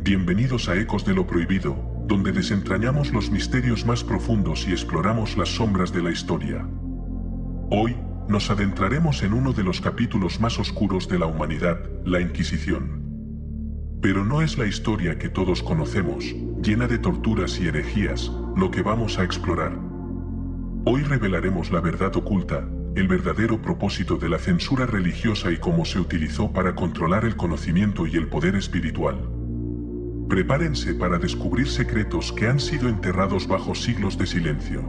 Bienvenidos a Ecos de lo Prohibido, donde desentrañamos los misterios más profundos y exploramos las sombras de la historia. Hoy, nos adentraremos en uno de los capítulos más oscuros de la humanidad, la Inquisición. Pero no es la historia que todos conocemos, llena de torturas y herejías, lo que vamos a explorar. Hoy revelaremos la verdad oculta, el verdadero propósito de la censura religiosa y cómo se utilizó para controlar el conocimiento y el poder espiritual. Prepárense para descubrir secretos que han sido enterrados bajo siglos de silencio.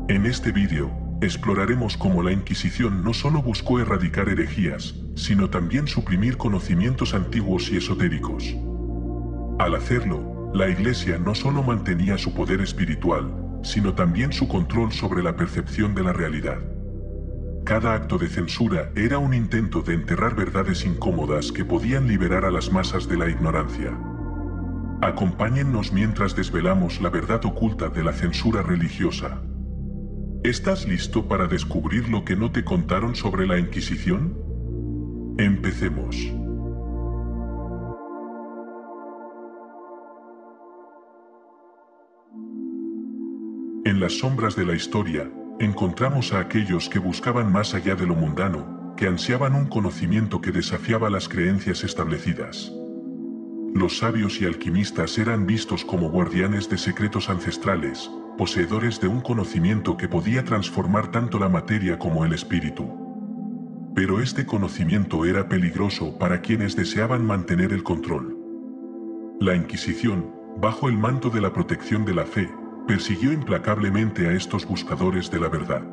En este vídeo, exploraremos cómo la Inquisición no solo buscó erradicar herejías, sino también suprimir conocimientos antiguos y esotéricos. Al hacerlo, la Iglesia no solo mantenía su poder espiritual, sino también su control sobre la percepción de la realidad. Cada acto de censura era un intento de enterrar verdades incómodas que podían liberar a las masas de la ignorancia. Acompáñennos mientras desvelamos la verdad oculta de la censura religiosa. ¿Estás listo para descubrir lo que no te contaron sobre la Inquisición? Empecemos. En las sombras de la historia, encontramos a aquellos que buscaban más allá de lo mundano, que ansiaban un conocimiento que desafiaba las creencias establecidas. Los sabios y alquimistas eran vistos como guardianes de secretos ancestrales, poseedores de un conocimiento que podía transformar tanto la materia como el espíritu. Pero este conocimiento era peligroso para quienes deseaban mantener el control. La Inquisición, bajo el manto de la protección de la fe, persiguió implacablemente a estos buscadores de la verdad.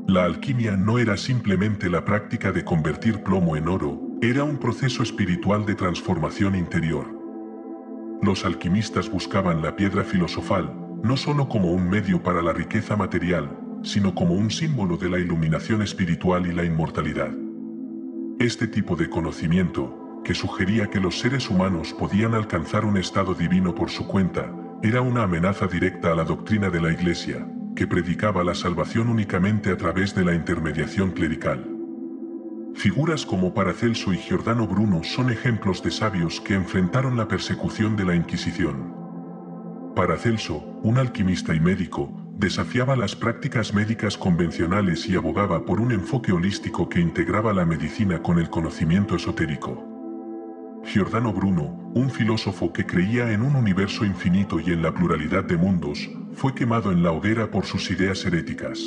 La alquimia no era simplemente la práctica de convertir plomo en oro, era un proceso espiritual de transformación interior. Los alquimistas buscaban la piedra filosofal, no solo como un medio para la riqueza material, sino como un símbolo de la iluminación espiritual y la inmortalidad. Este tipo de conocimiento, que sugería que los seres humanos podían alcanzar un estado divino por su cuenta, era una amenaza directa a la doctrina de la Iglesia, que predicaba la salvación únicamente a través de la intermediación clerical. Figuras como Paracelso y Giordano Bruno son ejemplos de sabios que enfrentaron la persecución de la Inquisición. Paracelso, un alquimista y médico, desafiaba las prácticas médicas convencionales y abogaba por un enfoque holístico que integraba la medicina con el conocimiento esotérico. Giordano Bruno, un filósofo que creía en un universo infinito y en la pluralidad de mundos, fue quemado en la hoguera por sus ideas heréticas.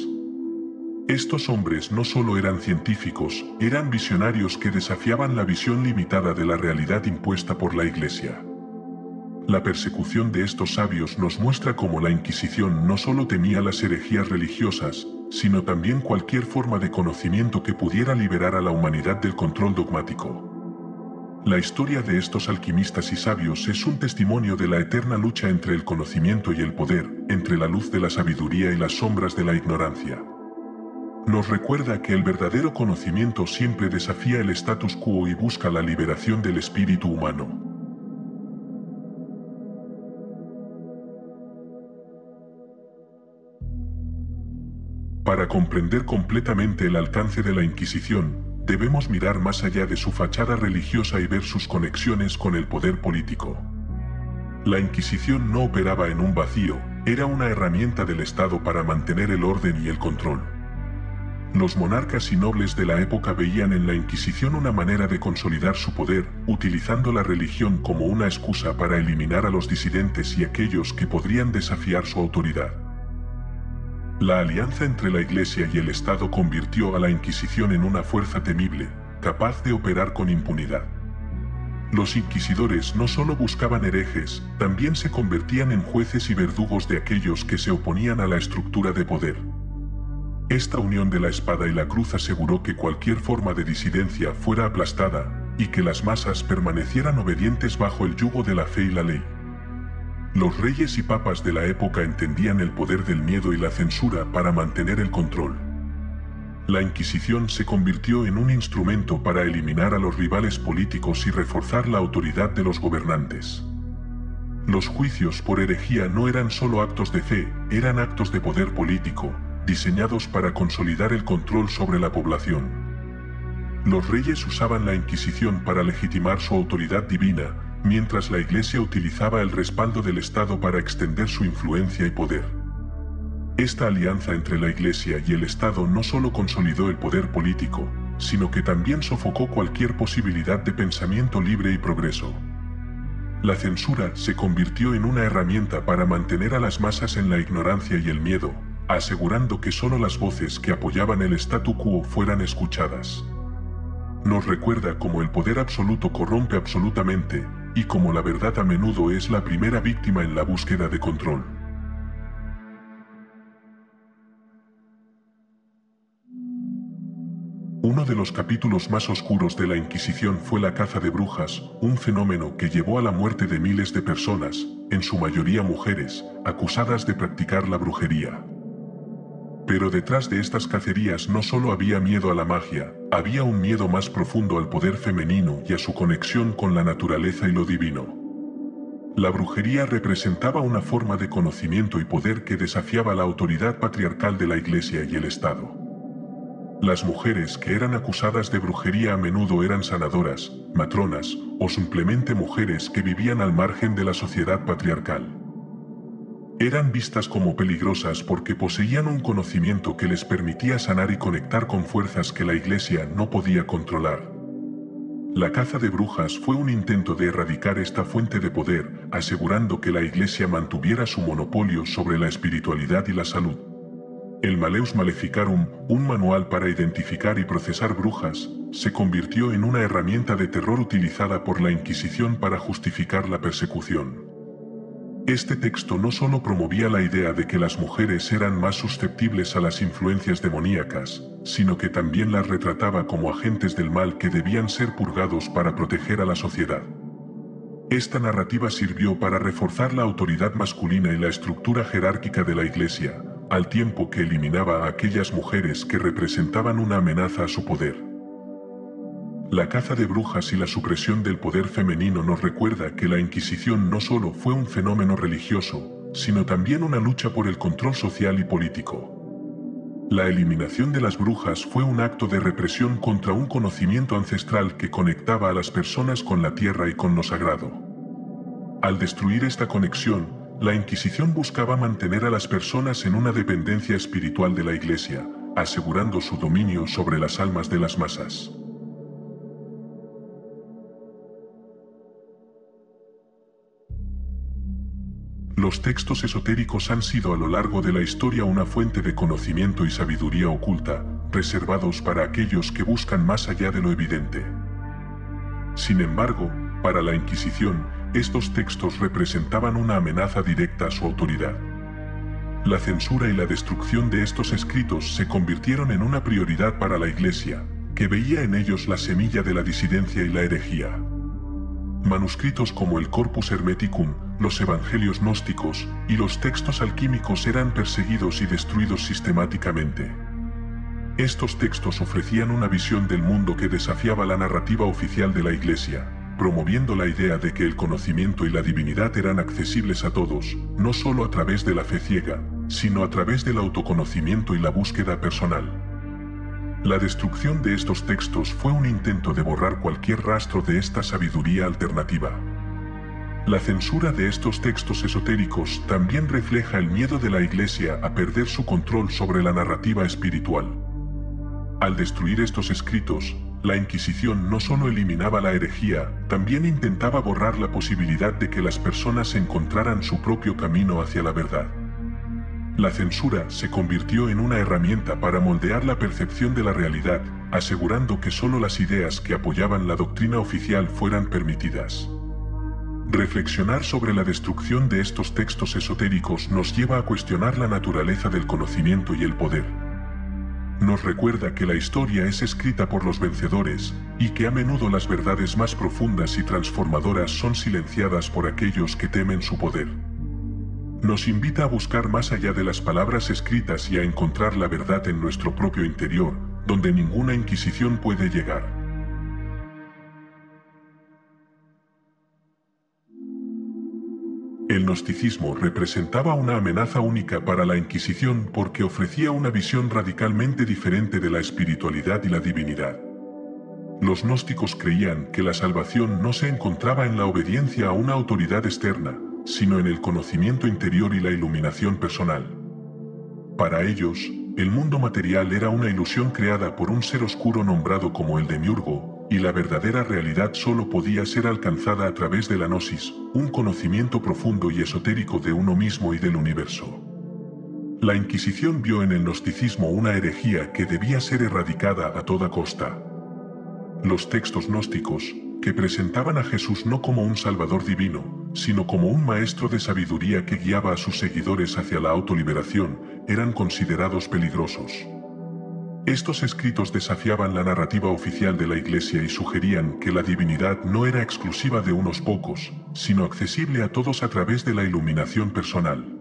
Estos hombres no solo eran científicos, eran visionarios que desafiaban la visión limitada de la realidad impuesta por la Iglesia. La persecución de estos sabios nos muestra cómo la Inquisición no solo temía las herejías religiosas, sino también cualquier forma de conocimiento que pudiera liberar a la humanidad del control dogmático. La historia de estos alquimistas y sabios es un testimonio de la eterna lucha entre el conocimiento y el poder, entre la luz de la sabiduría y las sombras de la ignorancia. Nos recuerda que el verdadero conocimiento siempre desafía el status quo y busca la liberación del espíritu humano. Para comprender completamente el alcance de la Inquisición, debemos mirar más allá de su fachada religiosa y ver sus conexiones con el poder político. La Inquisición no operaba en un vacío, era una herramienta del Estado para mantener el orden y el control. Los monarcas y nobles de la época veían en la Inquisición una manera de consolidar su poder, utilizando la religión como una excusa para eliminar a los disidentes y aquellos que podrían desafiar su autoridad. La alianza entre la Iglesia y el Estado convirtió a la Inquisición en una fuerza temible, capaz de operar con impunidad. Los inquisidores no solo buscaban herejes, también se convertían en jueces y verdugos de aquellos que se oponían a la estructura de poder. Esta unión de la espada y la cruz aseguró que cualquier forma de disidencia fuera aplastada, y que las masas permanecieran obedientes bajo el yugo de la fe y la ley. Los reyes y papas de la época entendían el poder del miedo y la censura para mantener el control. La Inquisición se convirtió en un instrumento para eliminar a los rivales políticos y reforzar la autoridad de los gobernantes. Los juicios por herejía no eran solo actos de fe, eran actos de poder político, diseñados para consolidar el control sobre la población. Los reyes usaban la Inquisición para legitimar su autoridad divina, mientras la Iglesia utilizaba el respaldo del Estado para extender su influencia y poder. Esta alianza entre la Iglesia y el Estado no solo consolidó el poder político, sino que también sofocó cualquier posibilidad de pensamiento libre y progreso. La censura se convirtió en una herramienta para mantener a las masas en la ignorancia y el miedo, asegurando que solo las voces que apoyaban el statu quo fueran escuchadas. Nos recuerda cómo el poder absoluto corrompe absolutamente, y cómo la verdad a menudo es la primera víctima en la búsqueda de control. Uno de los capítulos más oscuros de la Inquisición fue la caza de brujas, un fenómeno que llevó a la muerte de miles de personas, en su mayoría mujeres, acusadas de practicar la brujería. Pero detrás de estas cacerías no solo había miedo a la magia, había un miedo más profundo al poder femenino y a su conexión con la naturaleza y lo divino. La brujería representaba una forma de conocimiento y poder que desafiaba la autoridad patriarcal de la Iglesia y el Estado. Las mujeres que eran acusadas de brujería a menudo eran sanadoras, matronas o simplemente mujeres que vivían al margen de la sociedad patriarcal. Eran vistas como peligrosas porque poseían un conocimiento que les permitía sanar y conectar con fuerzas que la Iglesia no podía controlar. La caza de brujas fue un intento de erradicar esta fuente de poder, asegurando que la Iglesia mantuviera su monopolio sobre la espiritualidad y la salud. El Maleus Maleficarum, un manual para identificar y procesar brujas, se convirtió en una herramienta de terror utilizada por la Inquisición para justificar la persecución. Este texto no solo promovía la idea de que las mujeres eran más susceptibles a las influencias demoníacas, sino que también las retrataba como agentes del mal que debían ser purgados para proteger a la sociedad. Esta narrativa sirvió para reforzar la autoridad masculina y la estructura jerárquica de la Iglesia, al tiempo que eliminaba a aquellas mujeres que representaban una amenaza a su poder. La caza de brujas y la supresión del poder femenino nos recuerda que la Inquisición no solo fue un fenómeno religioso, sino también una lucha por el control social y político. La eliminación de las brujas fue un acto de represión contra un conocimiento ancestral que conectaba a las personas con la tierra y con lo sagrado. Al destruir esta conexión, la Inquisición buscaba mantener a las personas en una dependencia espiritual de la Iglesia, asegurando su dominio sobre las almas de las masas. Los textos esotéricos han sido a lo largo de la historia una fuente de conocimiento y sabiduría oculta, reservados para aquellos que buscan más allá de lo evidente. Sin embargo, para la Inquisición, estos textos representaban una amenaza directa a su autoridad. La censura y la destrucción de estos escritos se convirtieron en una prioridad para la Iglesia, que veía en ellos la semilla de la disidencia y la herejía. Manuscritos como el Corpus Hermeticum, los Evangelios gnósticos y los textos alquímicos eran perseguidos y destruidos sistemáticamente. Estos textos ofrecían una visión del mundo que desafiaba la narrativa oficial de la Iglesia, promoviendo la idea de que el conocimiento y la divinidad eran accesibles a todos, no solo a través de la fe ciega, sino a través del autoconocimiento y la búsqueda personal. La destrucción de estos textos fue un intento de borrar cualquier rastro de esta sabiduría alternativa. La censura de estos textos esotéricos también refleja el miedo de la Iglesia a perder su control sobre la narrativa espiritual. Al destruir estos escritos, la Inquisición no solo eliminaba la herejía, también intentaba borrar la posibilidad de que las personas encontraran su propio camino hacia la verdad. La censura se convirtió en una herramienta para moldear la percepción de la realidad, asegurando que solo las ideas que apoyaban la doctrina oficial fueran permitidas. Reflexionar sobre la destrucción de estos textos esotéricos nos lleva a cuestionar la naturaleza del conocimiento y el poder. Nos recuerda que la historia es escrita por los vencedores, y que a menudo las verdades más profundas y transformadoras son silenciadas por aquellos que temen su poder. Nos invita a buscar más allá de las palabras escritas y a encontrar la verdad en nuestro propio interior, donde ninguna inquisición puede llegar. El gnosticismo representaba una amenaza única para la Inquisición porque ofrecía una visión radicalmente diferente de la espiritualidad y la divinidad. Los gnósticos creían que la salvación no se encontraba en la obediencia a una autoridad externa, sino en el conocimiento interior y la iluminación personal. Para ellos, el mundo material era una ilusión creada por un ser oscuro nombrado como el Demiurgo, y la verdadera realidad solo podía ser alcanzada a través de la gnosis, un conocimiento profundo y esotérico de uno mismo y del universo. La Inquisición vio en el gnosticismo una herejía que debía ser erradicada a toda costa. Los textos gnósticos, que presentaban a Jesús no como un salvador divino, sino como un maestro de sabiduría que guiaba a sus seguidores hacia la autoliberación, eran considerados peligrosos. Estos escritos desafiaban la narrativa oficial de la Iglesia y sugerían que la divinidad no era exclusiva de unos pocos, sino accesible a todos a través de la iluminación personal.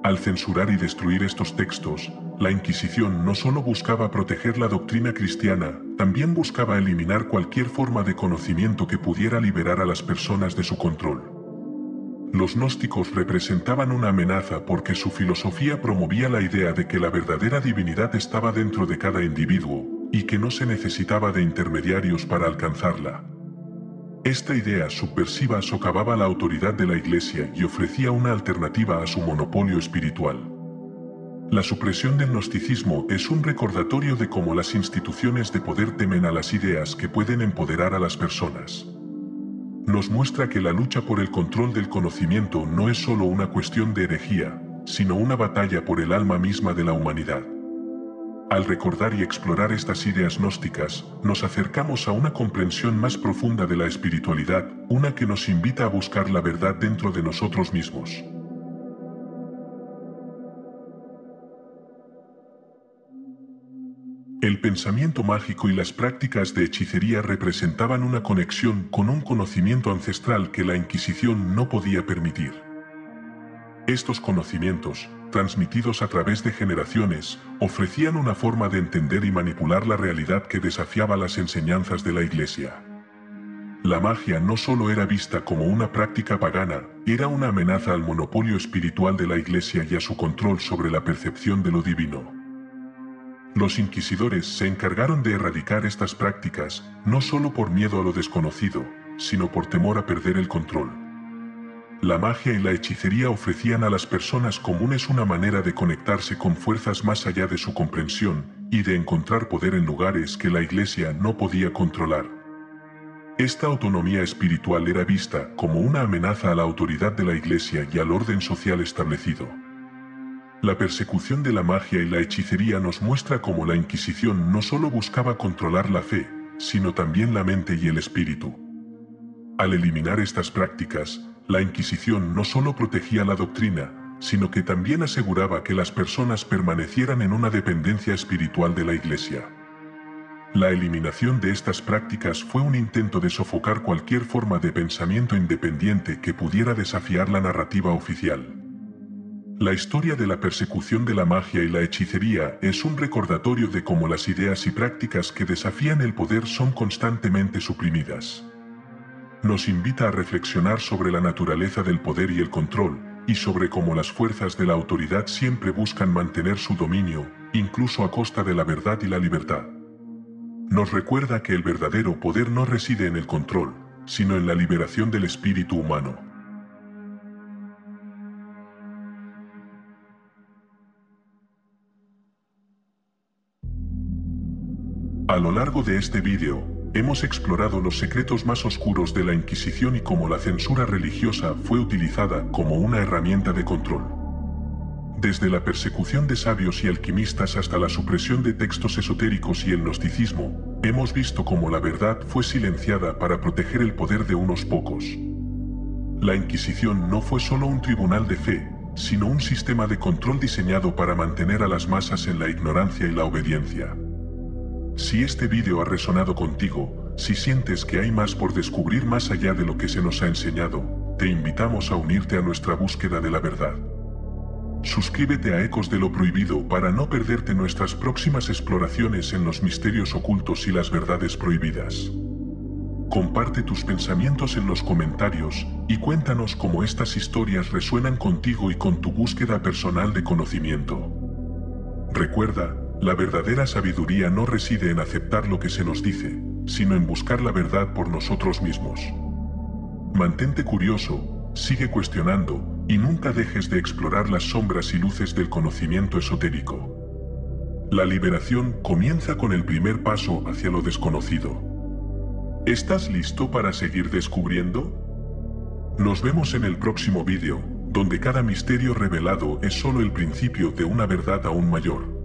Al censurar y destruir estos textos, la Inquisición no solo buscaba proteger la doctrina cristiana, también buscaba eliminar cualquier forma de conocimiento que pudiera liberar a las personas de su control. Los gnósticos representaban una amenaza porque su filosofía promovía la idea de que la verdadera divinidad estaba dentro de cada individuo, y que no se necesitaba de intermediarios para alcanzarla. Esta idea subversiva socavaba la autoridad de la Iglesia y ofrecía una alternativa a su monopolio espiritual. La supresión del gnosticismo es un recordatorio de cómo las instituciones de poder temen a las ideas que pueden empoderar a las personas. Nos muestra que la lucha por el control del conocimiento no es solo una cuestión de herejía, sino una batalla por el alma misma de la humanidad. Al recordar y explorar estas ideas gnósticas, nos acercamos a una comprensión más profunda de la espiritualidad, una que nos invita a buscar la verdad dentro de nosotros mismos. El pensamiento mágico y las prácticas de hechicería representaban una conexión con un conocimiento ancestral que la Inquisición no podía permitir. Estos conocimientos, transmitidos a través de generaciones, ofrecían una forma de entender y manipular la realidad que desafiaba las enseñanzas de la Iglesia. La magia no solo era vista como una práctica pagana, era una amenaza al monopolio espiritual de la Iglesia y a su control sobre la percepción de lo divino. Los inquisidores se encargaron de erradicar estas prácticas, no solo por miedo a lo desconocido, sino por temor a perder el control. La magia y la hechicería ofrecían a las personas comunes una manera de conectarse con fuerzas más allá de su comprensión, y de encontrar poder en lugares que la Iglesia no podía controlar. Esta autonomía espiritual era vista como una amenaza a la autoridad de la Iglesia y al orden social establecido. La persecución de la magia y la hechicería nos muestra cómo la Inquisición no solo buscaba controlar la fe, sino también la mente y el espíritu. Al eliminar estas prácticas, la Inquisición no solo protegía la doctrina, sino que también aseguraba que las personas permanecieran en una dependencia espiritual de la Iglesia. La eliminación de estas prácticas fue un intento de sofocar cualquier forma de pensamiento independiente que pudiera desafiar la narrativa oficial. La historia de la persecución de la magia y la hechicería es un recordatorio de cómo las ideas y prácticas que desafían el poder son constantemente suprimidas. Nos invita a reflexionar sobre la naturaleza del poder y el control, y sobre cómo las fuerzas de la autoridad siempre buscan mantener su dominio, incluso a costa de la verdad y la libertad. Nos recuerda que el verdadero poder no reside en el control, sino en la liberación del espíritu humano. A lo largo de este vídeo, hemos explorado los secretos más oscuros de la Inquisición y cómo la censura religiosa fue utilizada como una herramienta de control. Desde la persecución de sabios y alquimistas hasta la supresión de textos esotéricos y el gnosticismo, hemos visto cómo la verdad fue silenciada para proteger el poder de unos pocos. La Inquisición no fue solo un tribunal de fe, sino un sistema de control diseñado para mantener a las masas en la ignorancia y la obediencia. Si este vídeo ha resonado contigo, si sientes que hay más por descubrir más allá de lo que se nos ha enseñado, te invitamos a unirte a nuestra búsqueda de la verdad. Suscríbete a Ecos de lo Prohibido para no perderte nuestras próximas exploraciones en los misterios ocultos y las verdades prohibidas. Comparte tus pensamientos en los comentarios y cuéntanos cómo estas historias resuenan contigo y con tu búsqueda personal de conocimiento. Recuerda, la verdadera sabiduría no reside en aceptar lo que se nos dice, sino en buscar la verdad por nosotros mismos. Mantente curioso, sigue cuestionando, y nunca dejes de explorar las sombras y luces del conocimiento esotérico. La liberación comienza con el primer paso hacia lo desconocido. ¿Estás listo para seguir descubriendo? Nos vemos en el próximo vídeo, donde cada misterio revelado es solo el principio de una verdad aún mayor.